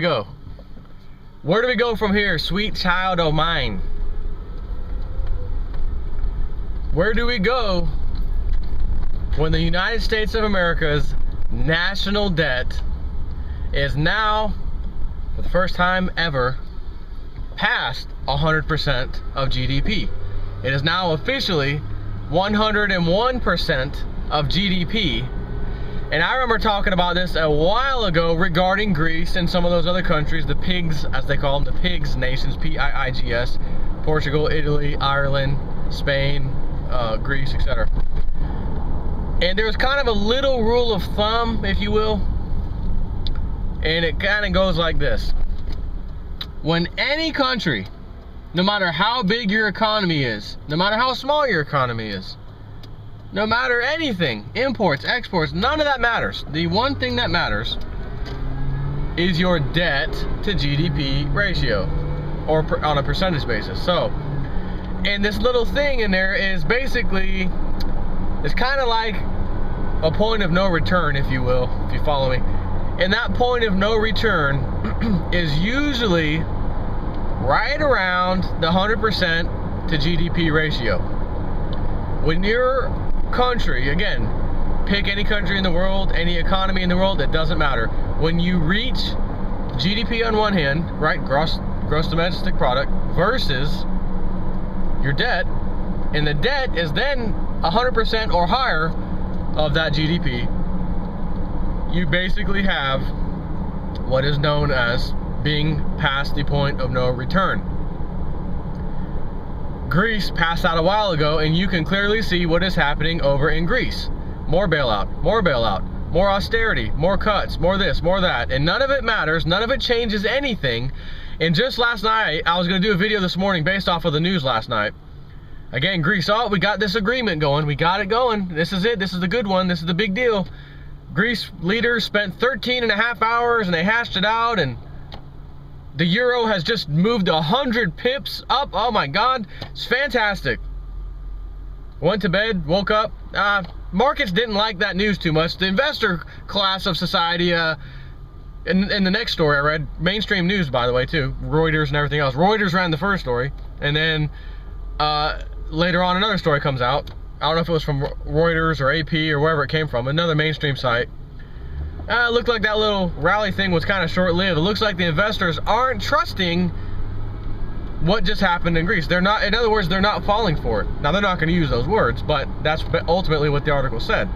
go? Where do we go from here, sweet child o' mine? Where do we go when the United States of America's national debt is now, for the first time ever, past 100% of GDP? It is now officially 101% of GDP. And I remember talking about this a while ago regarding Greece and some of those other countries, the pigs, as they call them, the pigs nations, P-I-I-G-S, Portugal, Italy, Ireland, Spain, Greece, etc. And there's kind of a little rule of thumb, if you will, and it kind of goes like this. When any country, no matter how big your economy is, no matter how small your economy is, no matter anything, imports, exports, none of that matters. The one thing that matters is your debt to GDP ratio, or on a percentage basis. So, and this little thing in there is basically, it's kind of like a point of no return, if you will, if you follow me. And that point of no return is usually right around the 100% to GDP ratio. When your country, again, pick any country in the world, any economy in the world, it doesn't matter. When you reach GDP on one hand, right, gross domestic product, versus your debt, and the debt is then 100% or higher of that GDP, you basically have what is known as being past the point of no return. Greece passed out a while ago, and you can clearly see what is happening over in Greece. More bailout, more austerity, more cuts, more this, more that, and none of it matters, none of it changes anything. And just last night, I was going to do a video this morning based off of the news last night. Again, Greece, oh, we got this agreement going, we got it going, this is it, this is the good one, this is the big deal. Greece leaders spent 13.5 hours and they hashed it out, and the euro has just moved 100 pips up. Oh my God, it's fantastic. Went to bed, woke up. Markets didn't like that news too much. The investor class of society, in the next story I read, mainstream news by the way too, Reuters and everything else. Reuters ran the first story, and then later on another story comes out. I don't know if it was from Reuters or AP or wherever it came from, another mainstream site. It looked like that little rally thing was kind of short-lived. It looks like the investors aren't trusting what just happened in Greece. They're not, in other words, they're not falling for it. Now, they're not going to use those words, but that's ultimately what the article said.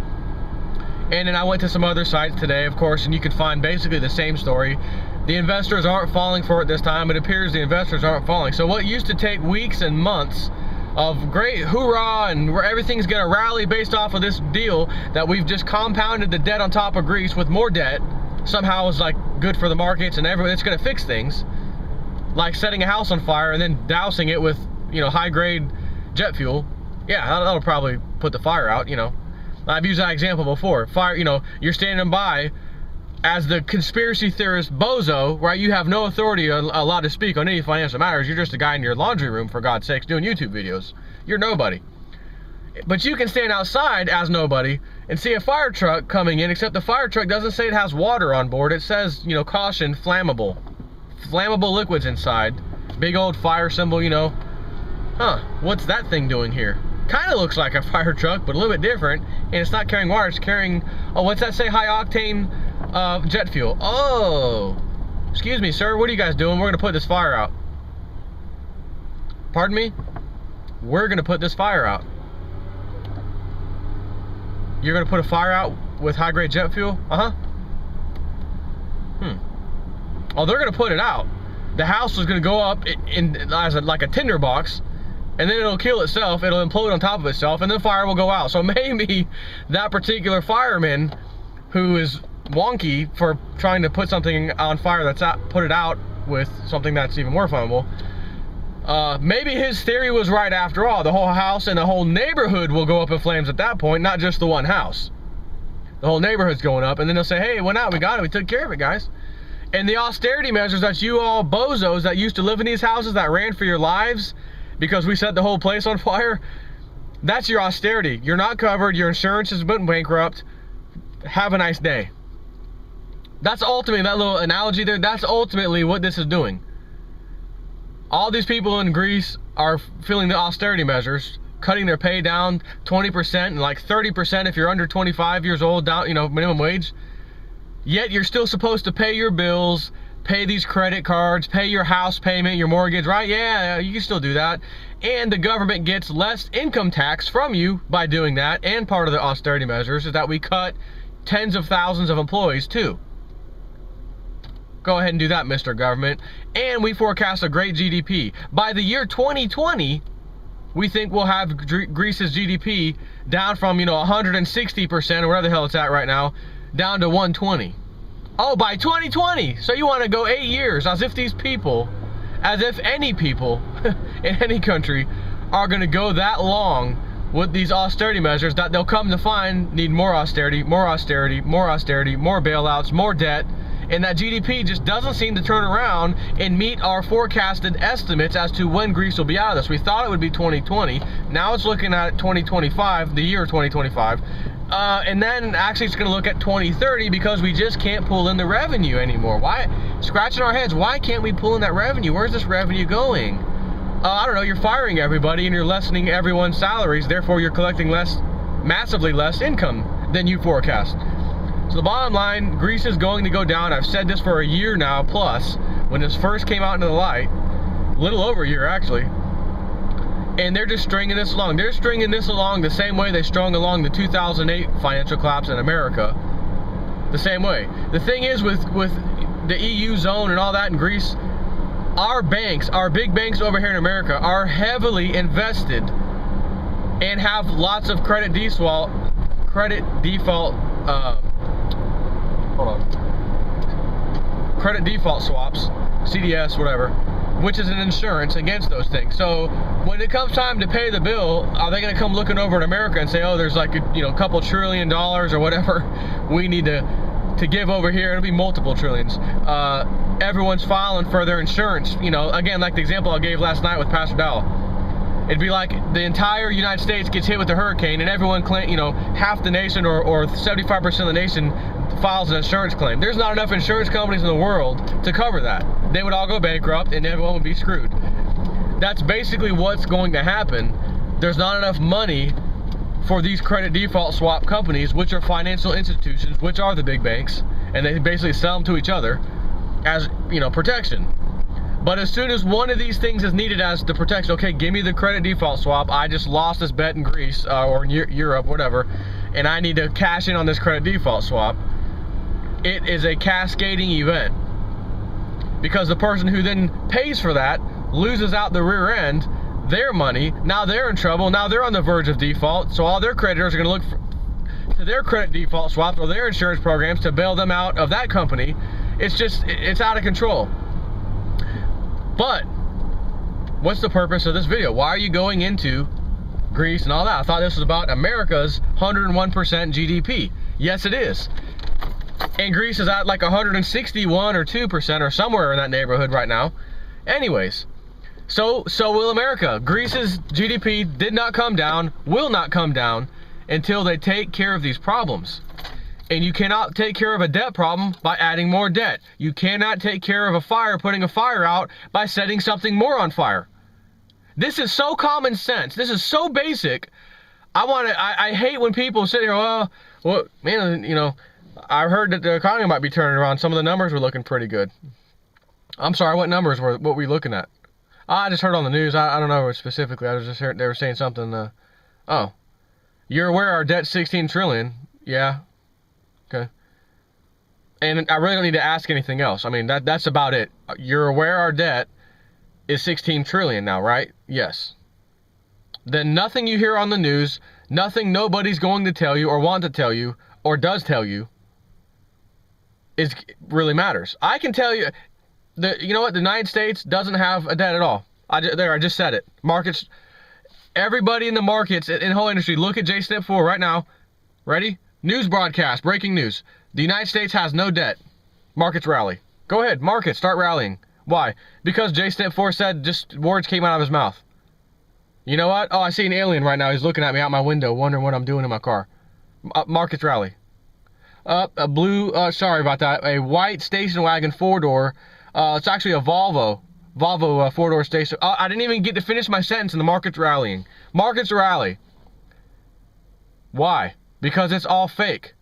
And then I went to some other sites today, of course, and you can find basically the same story. The investors aren't falling for it this time. It appears the investors aren't falling. So what used to take weeks and months of great hoorah and everything's gonna rally based off of this deal that we've just compounded the debt on top of Greece with more debt, somehow is like good for the markets and everyone, it's gonna fix things, like setting a house on fire and then dousing it with, you know, high-grade jet fuel. Yeah, that'll probably put the fire out, you know. I've used that example before. Fire, you know, you're standing by as the conspiracy theorist bozo, right? You have no authority allowed to speak on any financial matters. You're just a guy in your laundry room, for God's sakes, doing YouTube videos. You're nobody. But you can stand outside as nobody and see a fire truck coming in, except the fire truck doesn't say it has water on board. It says, you know, caution, flammable. Flammable liquids inside. Big old fire symbol, you know. Huh, what's that thing doing here? Kind of looks like a fire truck, but a little bit different. And it's not carrying water, it's carrying, oh, what's that say? High octane jet fuel. Oh, excuse me, sir, what are you guys doing? We're gonna put this fire out. Pardon me? We're gonna put this fire out. You're gonna put a fire out with high-grade jet fuel? Oh, they're gonna put it out. The house is gonna go up as like a tinder box, and then it'll kill itself, it'll implode on top of itself, and then fire will go out. So maybe that particular fireman who is wonky for trying to put something on fire that's put it out with something that's even more flammable, maybe his theory was right after all. The whole house and the whole neighborhood will go up in flames at that point, not just the one house. The whole neighborhood's going up, and then they'll say, hey, it went out, we got it, we took care of it, guys. And the austerity measures that you all bozos that used to live in these houses that ran for your lives because we set the whole place on fire, that's your austerity. You're not covered, your insurance has been bankrupt. Have a nice day. That's ultimately, that little analogy there, that's ultimately what this is doing. All these people in Greece are feeling the austerity measures, cutting their pay down 20% and like 30% if you're under 25 years old, down, you know, minimum wage. Yet you're still supposed to pay your bills, pay these credit cards, pay your house payment, your mortgage, right? Yeah, you can still do that. And the government gets less income tax from you by doing that. And part of the austerity measures is that we cut tens of thousands of employees too. Go ahead and do that, Mr. Government. And we forecast a great GDP. By the year 2020, we think we'll have Greece's GDP down from, you know, 160% or whatever the hell it's at right now, down to 120. Oh, by 2020. So you want to go 8 years, as if these people, as if any people in any country are going to go that long with these austerity measures that they'll come to find need more austerity, more austerity, more austerity, more bailouts, more debt. And that GDP just doesn't seem to turn around and meet our forecasted estimates as to when Greece will be out of this. We thought it would be 2020. Now it's looking at 2025, the year 2025. And then actually it's going to look at 2030 because we just can't pull in the revenue anymore. Why? Scratching our heads, why can't we pull in that revenue? Where's this revenue going? I don't know, you're firing everybody and you're lessening everyone's salaries, therefore you're collecting less, massively less income than you forecast. So the bottom line, Greece is going to go down. I've said this for a year now plus, when this first came out into the light, a little over a year actually. And they're just stringing this along. They're stringing this along the same way they strung along the 2008 financial collapse in America. The same way. The thing is with the EU zone and all that in Greece, our banks, our big banks over here in America are heavily invested and have lots of credit default credit default swaps, CDS, whatever, which is an insurance against those things. So when it comes time to pay the bill, are they going to come looking over at America and say, oh, there's like a couple $1 trillion or whatever we need to give over here? It'll be multiple trillions. Everyone's filing for their insurance. Again, like the example I gave last night with Pastor Dowell. It'd be like the entire United States gets hit with a hurricane and everyone claim, half the nation or 75% of the nation files an insurance claim. There's not enough insurance companies in the world to cover that. They would all go bankrupt and everyone would be screwed. That's basically what's going to happen. There's not enough money for these credit default swap companies, which are financial institutions, which are the big banks, and they basically sell them to each other as, protection. But as soon as one of these things is needed as the protection, okay, give me the credit default swap, I just lost this bet in Greece or in Europe, whatever, and I need to cash in on this credit default swap, it is a cascading event. Because the person who then pays for that loses out the rear end, their money, now they're in trouble, now they're on the verge of default, so all their creditors are going to look to their credit default swaps or their insurance programs to bail them out of that company. It's out of control. But what's the purpose of this video? Why are you going into Greece and all that? I thought this was about America's 101% GDP. Yes, it is. And Greece is at like 161 or 2% or somewhere in that neighborhood right now. Anyways, so will America. Greece's GDP did not come down, will not come down until they take care of these problems. And you cannot take care of a debt problem by adding more debt. You cannot take care of a fire, putting a fire out, by setting something more on fire. This is so common sense. This is so basic. I hate when people sit here, well, man, I heard that the economy might be turning around. Some of the numbers were looking pretty good. I'm sorry, what numbers were we looking at? I just heard on the news. I don't know specifically. I was just heard they were saying something. Oh, you're aware our debt's 16 trillion. Yeah. Okay. And I really don't need to ask anything else. I mean, that's about it. You're aware our debt is 16 trillion now, right? Yes. Then nothing you hear on the news, nothing nobody's going to tell you or want to tell you or does tell you really matters. I can tell you you know what? The United States doesn't have a debt at all. I just said it. Markets, everybody in the markets, in the whole industry, look at J-Step4 right now. Ready? News broadcast, breaking news. The United States has no debt. Markets rally. Go ahead, markets, start rallying. Why? Because J-Step4 said just words came out of his mouth. You know what? Oh, I see an alien right now. He's looking at me out my window, wondering what I'm doing in my car. Markets rally. a blue, sorry about that, a white station wagon 4-door. It's actually a Volvo 4-door station. I didn't even get to finish my sentence and the market's rallying. Markets rally. Why? Because it's all fake.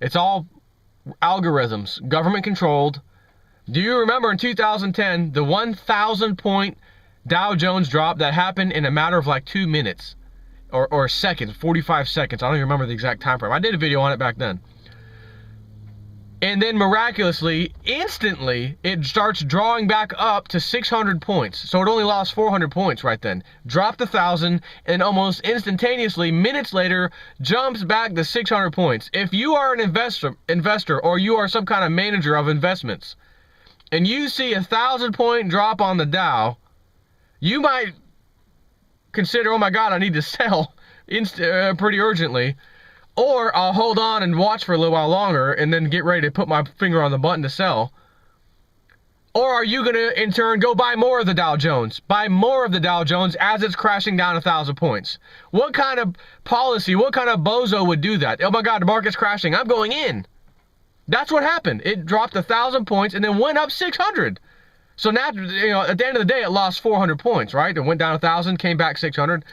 It's all algorithms, government controlled. Do you remember in 2010, the 1,000 point Dow Jones drop that happened in a matter of like 2 minutes or seconds, 45 seconds. I don't even remember the exact time frame. I did a video on it back then. And then miraculously, instantly, it starts drawing back up to 600 points. So it only lost 400 points right then. Dropped 1,000 and almost instantaneously, minutes later, jumps back to 600 points. If you are an investor or you are some kind of manager of investments, and you see 1,000 point drop on the Dow, you might consider, oh my God, I need to sell pretty urgently. Or I'll hold on and watch for a little while longer and then get ready to put my finger on the button to sell. Or are you going to, in turn, go buy more of the Dow Jones? Buy more of the Dow Jones as it's crashing down 1,000 points. What kind of policy, what kind of bozo would do that? Oh my God, the market's crashing. I'm going in. That's what happened. It dropped 1,000 points and then went up 600. So now, at the end of the day, it lost 400 points, right? It went down 1,000, came back 600.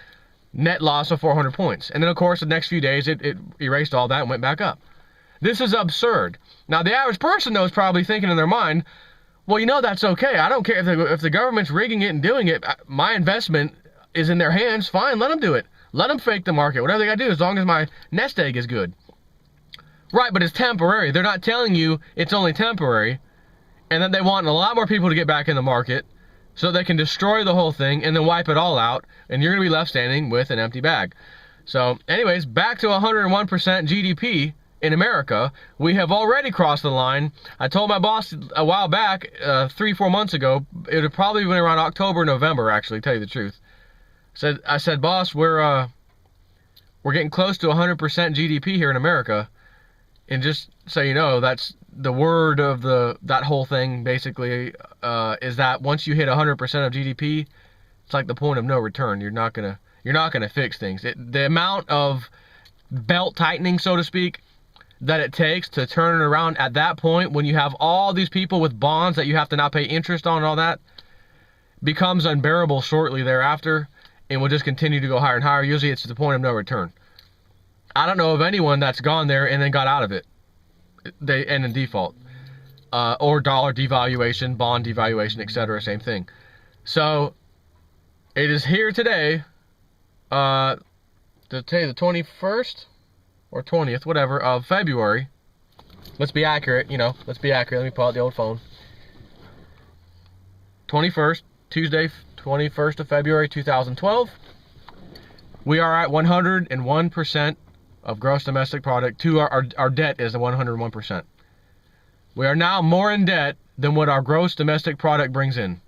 Net loss of 400 points. And then, of course, the next few days, it erased all that and went back up. This is absurd. Now, the average person, though, is probably thinking in their mind, well, that's okay. I don't care if the government's rigging it and doing it. My investment is in their hands. Fine, let them do it. Let them fake the market. Whatever they got to do, as long as my nest egg is good. Right, but it's temporary. They're not telling you it's only temporary. And then they want a lot more people to get back in the market, so they can destroy the whole thing and then wipe it all out, and you're going to be left standing with an empty bag. So anyways, back to 101% GDP in America. We have already crossed the line. I told my boss a while back, 3-4 months ago, it would have probably been around October, November, actually, to tell you the truth. I said, boss, we're getting close to 100% GDP here in America. And just so you know, that's the word of that whole thing, basically, is that once you hit 100% of GDP, it's like the point of no return. You're not gonna fix things. The amount of belt tightening, so to speak, that it takes to turn it around at that point, when you have all these people with bonds that you have to now pay interest on and all that, becomes unbearable shortly thereafter, and will just continue to go higher and higher. Usually, it's the point of no return. I don't know of anyone that's gone there and then got out of it. They end in default. Or dollar devaluation, bond devaluation, etc. Same thing. So, it is here today, the 21st or 20th, whatever, of February. Let's be accurate, let's be accurate. Let me pull out the old phone. 21st, Tuesday, 21st of February, 2012. We are at 101% of gross domestic product. Our debt is at 101%. We are now more in debt than what our gross domestic product brings in.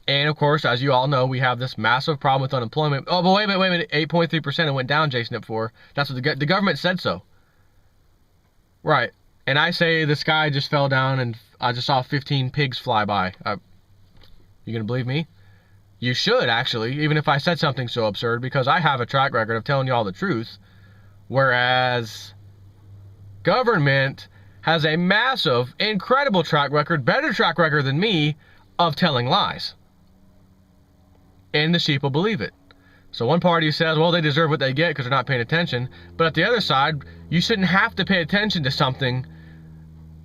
And of course, as you all know, we have this massive problem with unemployment. Oh, but wait a minute, 8.3%, it went down, Jason, before. That's what the government said so. Right. And I say the sky just fell down and I just saw 15 pigs fly by. You gonna believe me? You should, actually, even if I said something so absurd, because I have a track record of telling you all the truth. Whereas government has a massive, incredible track record, better track record than me, of telling lies. And the sheep will believe it. So one party says, well, they deserve what they get because they're not paying attention. But at the other side, you shouldn't have to pay attention to something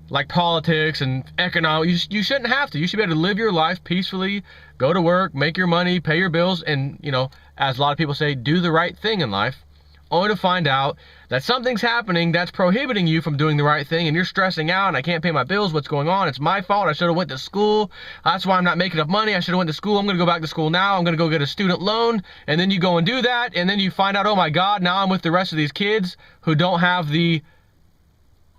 like politics and economics. You shouldn't have to. You should be able to live your life peacefully, go to work, make your money, pay your bills, and, as a lot of people say, do the right thing in life. Only to find out that something's happening that's prohibiting you from doing the right thing, and you're stressing out, and I can't pay my bills, what's going on? It's my fault, I should have went to school, that's why I'm not making enough money, I should have went to school, I'm going to go back to school now, I'm going to go get a student loan, and then you go and do that, and then you find out, oh my God, now I'm with the rest of these kids who don't have the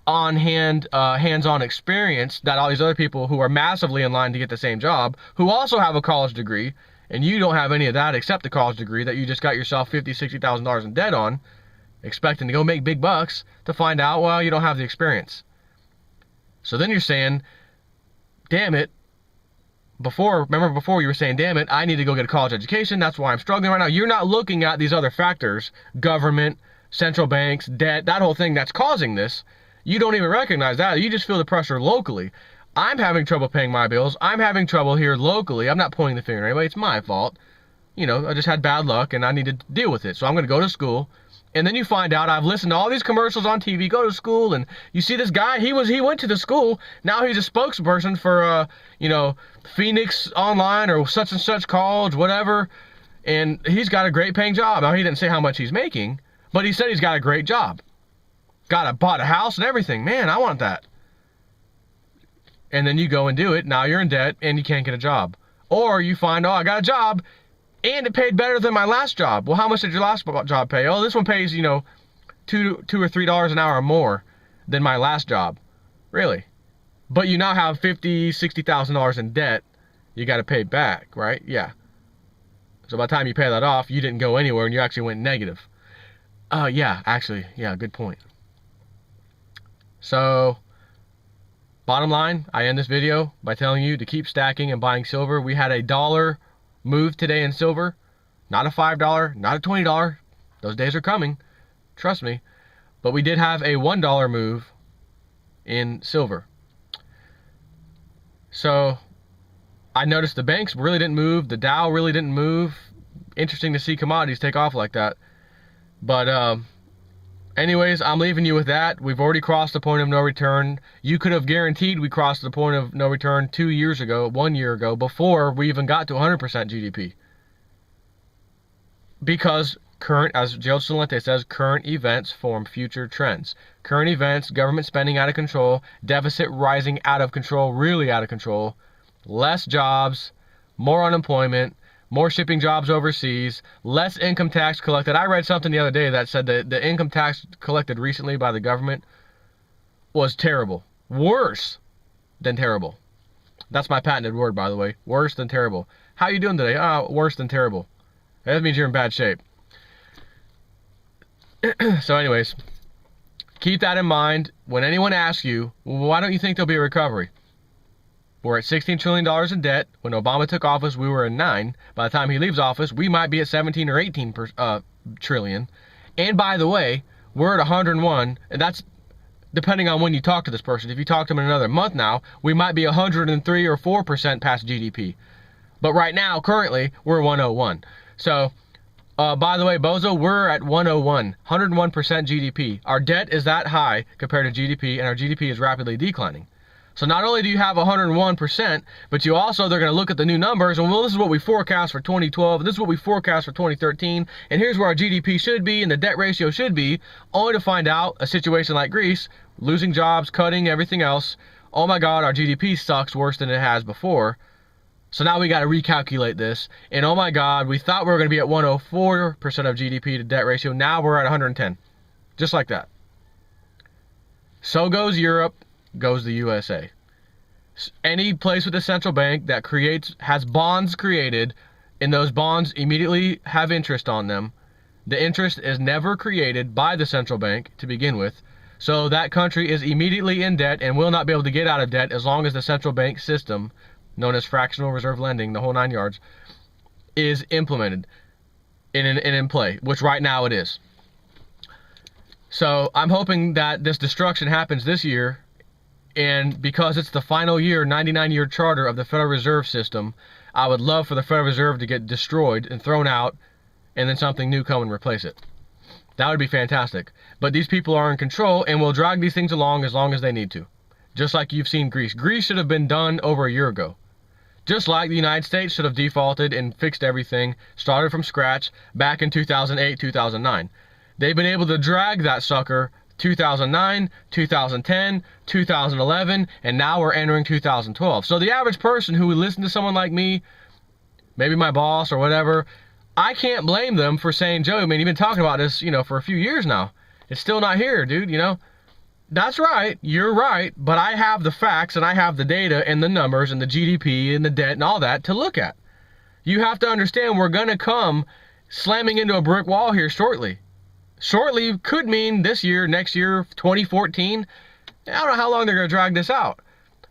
hands-on experience that all these other people who are massively in line to get the same job, who also have a college degree, and you don't have any of that except the college degree that you just got yourself $50,000, $60,000 in debt on, expecting to go make big bucks, to find out, well, you don't have the experience. So then you're saying, damn it, remember before you were saying, damn it, I need to go get a college education, that's why I'm struggling right now. You're not looking at these other factors, government, central banks, debt, that whole thing that's causing this. You don't even recognize that. You just feel the pressure locally. I'm having trouble paying my bills. I'm having trouble here locally. I'm not pointing the finger at anybody. It's my fault. You know, I just had bad luck and I needed to deal with it. So I'm going to go to school. And then you find out I've listened to all these commercials on TV, go to school, and you see this guy, he went to the school. Now he's a spokesperson for, you know, Phoenix Online or such and such college, whatever. And he's got a great paying job. Now he didn't say how much he's making, but he said he's got a great job. Bought a house and everything. Man, I want that. And then you go and do it. Now you're in debt and you can't get a job. Or you find, oh, I got a job and it paid better than my last job. Well, how much did your last job pay? Oh, this one pays, you know, $2 or $3 an hour more than my last job. Really? But you now have $50,000, $60,000 in debt you got to pay back, right? Yeah. So by the time you pay that off, you didn't go anywhere and you actually went negative. Yeah, actually, yeah, good point. So, bottom line, I end this video by telling you to keep stacking and buying silver. We had a $1 move today in silver. Not a $5, not a $20. Those days are coming. Trust me. But we did have a $1 move in silver. So, I noticed the banks really didn't move. The Dow really didn't move. Interesting to see commodities take off like that. But, anyways, I'm leaving you with that. We've already crossed the point of no return. You could have guaranteed we crossed the point of no return 2 years ago, 1 year ago, before we even got to 100% GDP. Because current, as Joe Salente says, current events form future trends. Current events, government spending out of control, deficit rising out of control, really out of control, less jobs, more unemployment, more shipping jobs overseas, less income tax collected. I read something the other day that said that the income tax collected recently by the government was terrible. Worse than terrible. That's my patented word, by the way. Worse than terrible. How you doing today? Worse than terrible. That means you're in bad shape. So anyways, keep that in mind. When anyone asks you, well, why don't you think there'll be a recovery? We're at $16 trillion in debt. When Obama took office, we were at 9. By the time he leaves office, we might be at 17 or 18 trillion. And by the way, we're at 101, and that's depending on when you talk to this person. If you talk to them in another month now, we might be 103 or 4% past GDP. But right now, currently, we're 101. So, by the way, Bozo, we're at 101, 101% GDP. Our debt is that high compared to GDP, and our GDP is rapidly declining. So not only do you have 101%, but you also, they're going to look at the new numbers, and well, this is what we forecast for 2012, and this is what we forecast for 2013, and here's where our GDP should be, and the debt ratio should be, only to find out a situation like Greece, losing jobs, cutting, everything else. Oh my God, our GDP sucks worse than it has before. So now we got to recalculate this, and oh my God, we thought we were going to be at 104% of GDP to debt ratio, now we're at 110. Just like that. So goes Europe. Goes the USA. Any place with a central bank that has bonds created, and those bonds immediately have interest on them. The interest is never created by the central bank to begin with, so that country is immediately in debt and will not be able to get out of debt as long as the central bank system, known as fractional reserve lending, the whole 9 yards, is implemented and in play, which right now it is. So I'm hoping that this destruction happens this year. And because it's the final year, 99-year charter of the Federal Reserve System, I would love for the Federal Reserve to get destroyed and thrown out, and then something new come and replace it. That would be fantastic. But these people are in control and will drag these things along as they need to. Just like you've seen Greece. Greece should have been done over a year ago. Just like the United States should have defaulted and fixed everything, started from scratch, back in 2008, 2009. They've been able to drag that sucker 2009, 2010, 2011, and now we're entering 2012. So the average person who would listen to someone like me, maybe my boss or whatever, I can't blame them for saying, Joe, man, you've been talking about this, for a few years now. It's still not here, dude, That's right, you're right, but I have the facts and I have the data and the numbers and the GDP and the debt and all that to look at. You have to understand we're going to come slamming into a brick wall here shortly. Shortly could mean this year, next year, 2014. I don't know how long they're going to drag this out.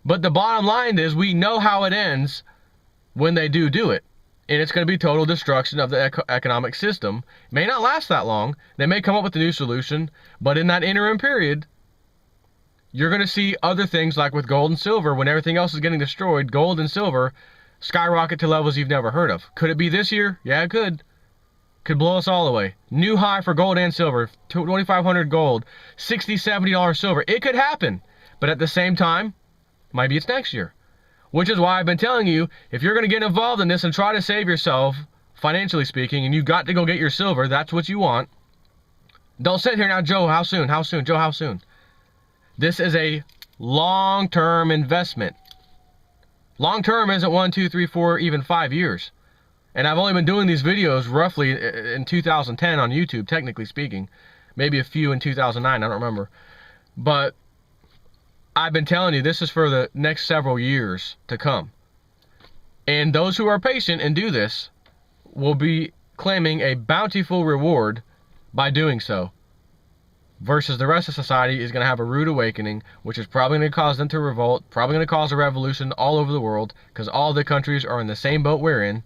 But the bottom line is we know how it ends when they do it. And it's going to be total destruction of the economic system. It may not last that long. They may come up with a new solution, but in that interim period, you're going to see other things like with gold and silver, when everything else is getting destroyed, gold and silver skyrocket to levels you've never heard of. Could it be this year? Yeah, it could. Could blow us all away. New high for gold and silver, 2,500 gold, $60, $70 silver. It could happen, but at the same time, maybe it's next year. Which is why I've been telling you, if you're going to get involved in this and try to save yourself, financially speaking, and you've got to go get your silver, that's what you want. Don't sit here now, Joe, how soon? How soon? Joe, how soon? This is a long-term investment. Long-term isn't 1, 2, 3, 4, even 5 years. And I've only been doing these videos roughly in 2010 on YouTube, technically speaking. Maybe a few in 2009, I don't remember. But I've been telling you, this is for the next several years to come. And those who are patient and do this will be claiming a bountiful reward by doing so. Versus the rest of society is going to have a rude awakening, which is probably going to cause them to revolt, probably going to cause a revolution all over the world, because all the countries are in the same boat we're in.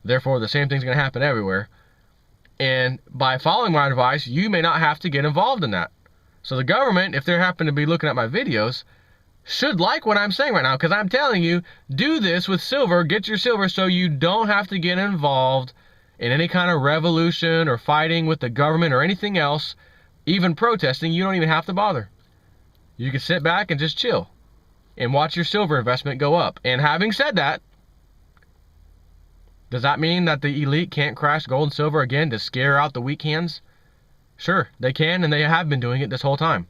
Therefore, the same thing's going to happen everywhere. And by following my advice, you may not have to get involved in that. So the government, if they happen to be looking at my videos, should like what I'm saying right now, because I'm telling you, do this with silver, get your silver so you don't have to get involved in any kind of revolution or fighting with the government or anything else, even protesting. You don't even have to bother. You can sit back and just chill and watch your silver investment go up. And having said that, does that mean that the elite can't crash gold and silver again to scare out the weak hands? Sure, they can, and they have been doing it this whole time.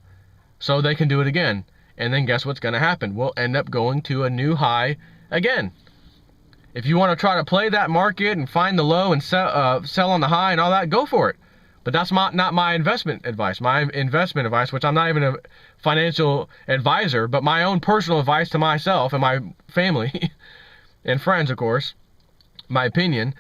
So they can do it again. And then guess what's going to happen? We'll end up going to a new high again. If you want to try to play that market and find the low and sell on the high and all that, go for it. But that's not my investment advice. My investment advice, which I'm not even a financial advisor, but my own personal advice to myself and my family and friends, of course, my opinion,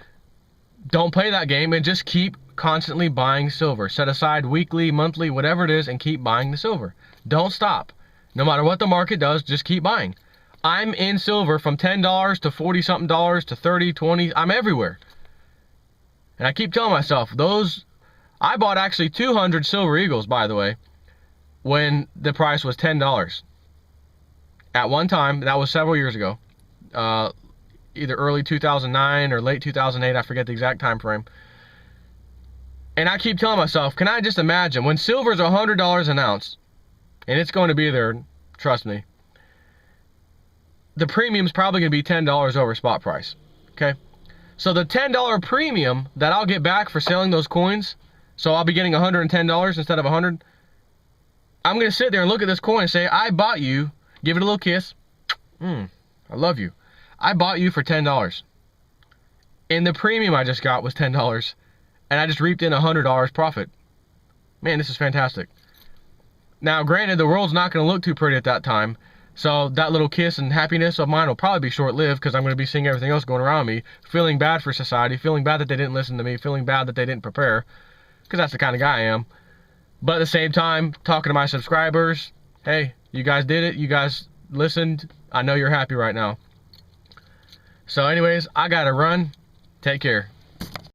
don't play that game and just keep constantly buying silver. Set aside weekly, monthly, whatever it is, and keep buying the silver. Don't stop. No matter what the market does, just keep buying. I'm in silver from $10 to 40-something dollars to 30, 20. I'm everywhere. And I keep telling myself, I bought actually 200 silver eagles, by the way, when the price was $10. At one time, that was several years ago, either early 2009 or late 2008, I forget the exact time frame. And I keep telling myself, can I just imagine when silver's $100 an ounce, and it's going to be there, trust me, the premium's probably going to be $10 over spot price, okay? So the $10 premium that I'll get back for selling those coins, so I'll be getting $110 instead of $100, I'm going to sit there and look at this coin and say, I bought you, give it a little kiss, I love you. I bought you for $10. And the premium I just got was $10. And I just reaped in $100 profit. Man, this is fantastic. Now, granted, the world's not going to look too pretty at that time. So that little kiss and happiness of mine will probably be short-lived, because I'm going to be seeing everything else going around me, feeling bad for society, feeling bad that they didn't listen to me, feeling bad that they didn't prepare, because that's the kind of guy I am. But at the same time, talking to my subscribers, hey, you guys did it. You guys listened. I know you're happy right now. So anyways, I got to run. Take care.